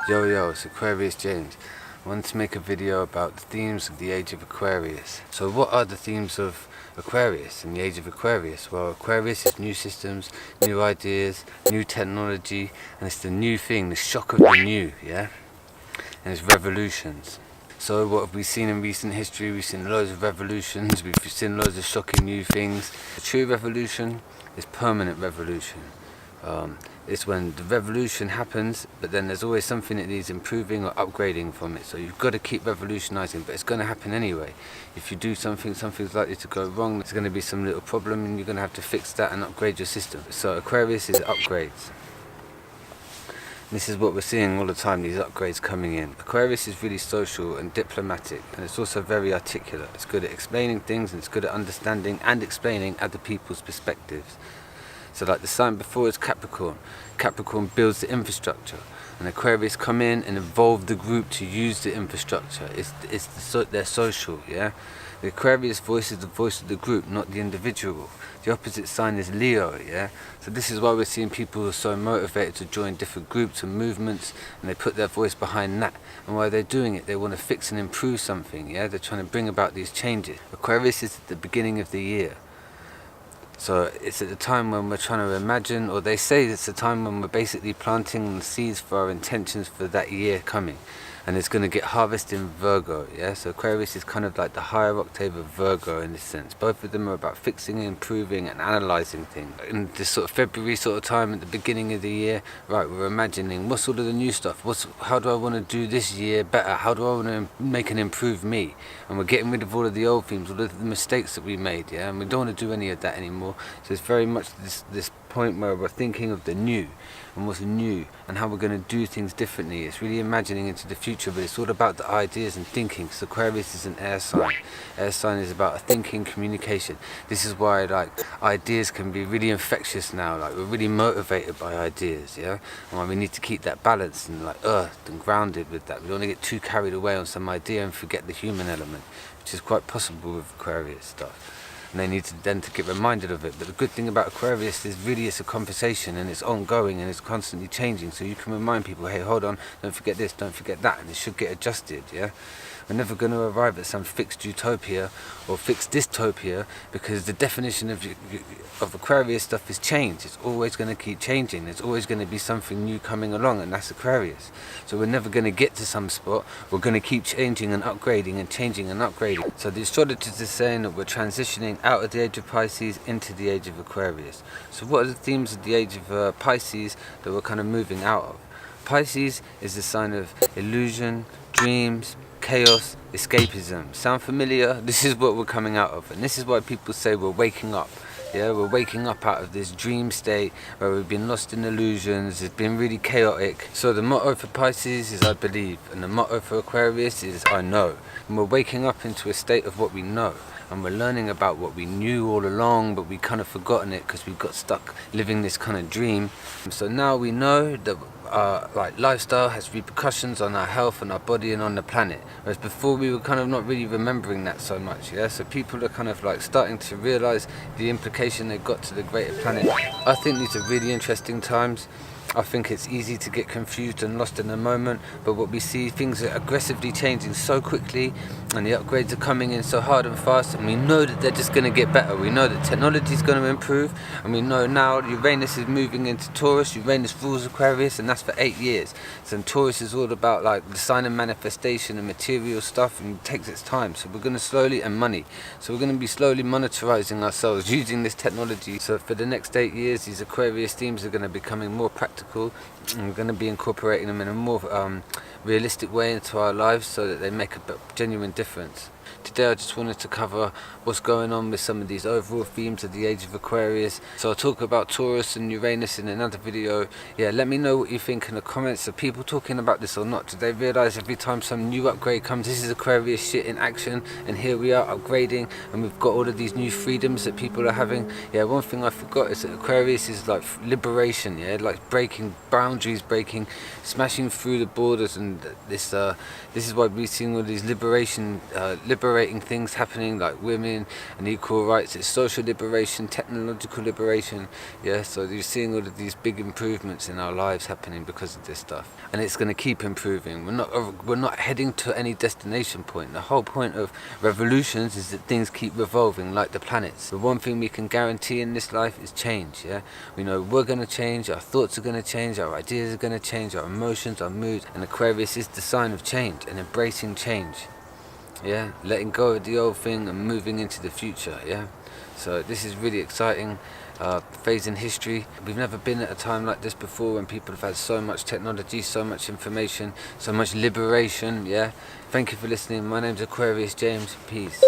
Yo, it's Aquarius James. I wanted to make a video about the themes of the Age of Aquarius. So what are the themes of Aquarius and the Age of Aquarius? Well, Aquarius is new systems, new ideas, new technology, and it's the new thing, the shock of the new, yeah? And it's revolutions. So what have we seen in recent history? We've seen loads of revolutions, we've seen loads of shocking new things. The true revolution is permanent revolution. It's when the revolution happens, but then there's always something that needs improving or upgrading from it. So you've got to keep revolutionizing, but it's going to happen anyway. If you do something, something's likely to go wrong. There's going to be some little problem and you're going to have to fix that and upgrade your system. So Aquarius is upgrades. This is what we're seeing all the time, these upgrades coming in. Aquarius is really social and diplomatic, and it's also very articulate. It's good at explaining things, and it's good at understanding and explaining other people's perspectives. So like the sign before is Capricorn. Capricorn builds the infrastructure, and Aquarius come in and evolve the group to use the infrastructure. They're social, yeah? The Aquarius voice is the voice of the group, not the individual. The opposite sign is Leo, yeah? So this is why we're seeing people who are so motivated to join different groups and movements, and they put their voice behind that. And while they're doing it, they want to fix and improve something, yeah? They're trying to bring about these changes. Aquarius is at the beginning of the year. So it's at the time when we're trying to imagine, or they say it's the time when we're basically planting the seeds for our intentions for that year coming. And it's going to get harvested in Virgo, yeah? So Aquarius is kind of like the higher octave of Virgo in this sense. Both of them are about fixing, improving and analysing things. In this sort of February sort of time at the beginning of the year, right, we're imagining what's all of the new stuff, how do I want to do this year better, how do I want to make and improve me? And we're getting rid of all of the old themes, all of the mistakes that we made, yeah? And we don't want to do any of that anymore. So it's very much this point where we're thinking of the new and what's new and how we're going to do things differently. It's really imagining into the future, but it's all about the ideas and thinking. So Aquarius is an air sign. Air sign is about thinking, communication. This is why like ideas can be really infectious now. Like we're really motivated by ideas, yeah? And why we need to keep that balance and like earthed and grounded with that. We don't want to get too carried away on some idea and forget the human element, which is quite possible with Aquarius stuff. And they need to then to get reminded of it. But the good thing about Aquarius is really it's a conversation and it's ongoing and it's constantly changing. So you can remind people, hey, hold on, don't forget this, don't forget that, and it should get adjusted, yeah? We're never going to arrive at some fixed utopia or fixed dystopia, because the definition of Aquarius stuff is change. It's always going to keep changing. There's always going to be something new coming along, and that's Aquarius. So we're never going to get to some spot. We're going to keep changing and upgrading and changing and upgrading. So the astrologers are saying that we're transitioning out of the Age of Pisces into the Age of Aquarius. So what are the themes of the Age of Pisces that we're kind of moving out of? Pisces is the sign of illusion, dreams, chaos, escapism. Sound familiar? This is what we're coming out of, and this is why people say we're waking up. Yeah, we're waking up out of this dream state where we've been lost in illusions. It's been really chaotic. So the motto for Pisces is I believe, and the motto for Aquarius is I know. And we're waking up into a state of what we know, and we're learning about what we knew all along, but we kind of forgotten it because we got stuck living this kind of dream. So now we know that like lifestyle has repercussions on our health and our body and on the planet, whereas before we were kind of not really remembering that so much, yeah? So people are kind of like starting to realize the implication they've got to the greater planet. I think these are really interesting times. I think it's easy to get confused and lost in the moment, but what we see, things are aggressively changing so quickly, and the upgrades are coming in so hard and fast, and we know that they're just going to get better. We know that technology is going to improve, and we know now Uranus is moving into Taurus. Uranus rules Aquarius, and that's for 8 years. So Taurus is all about like the sign of manifestation and material stuff, and it takes its time. So we're going to slowly, and money. So we're going to be slowly monetizing ourselves using this technology. So for the next 8 years, these Aquarius themes are going to be becoming more practical. And we're going to be incorporating them in a more realistic way into our lives so that they make a genuine difference. Today I just wanted to cover what's going on with some of these overall themes of the Age of Aquarius. So I'll talk about Taurus and Uranus in another video. Yeah, let me know what you think in the comments. Are people talking about this or not? Do they realise every time some new upgrade comes, this is Aquarius shit in action, and here we are upgrading, and we've got all of these new freedoms that people are having? Yeah, one thing I forgot is that Aquarius is like liberation, yeah, like breaking boundaries, smashing through the borders, and this is why we're seeing all these liberation liberating things happening, like women and equal rights. It's social liberation, technological liberation. Yeah, so you're seeing all of these big improvements in our lives happening because of this stuff, and it's going to keep improving. We're not heading to any destination point. The whole point of revolutions is that things keep revolving like the planets. The one thing we can guarantee in this life is change. Yeah, we know we're going to change, our thoughts are going to change, our ideas are going to change, our emotions, our moods, and Aquarius is the sign of change and embracing change. Yeah, letting go of the old thing and moving into the future. Yeah, so this is really exciting phase in history. We've never been at a time like this before, when people have had so much technology, so much information, so much liberation. Yeah, thank you for listening. My name's Aquarius James. Peace.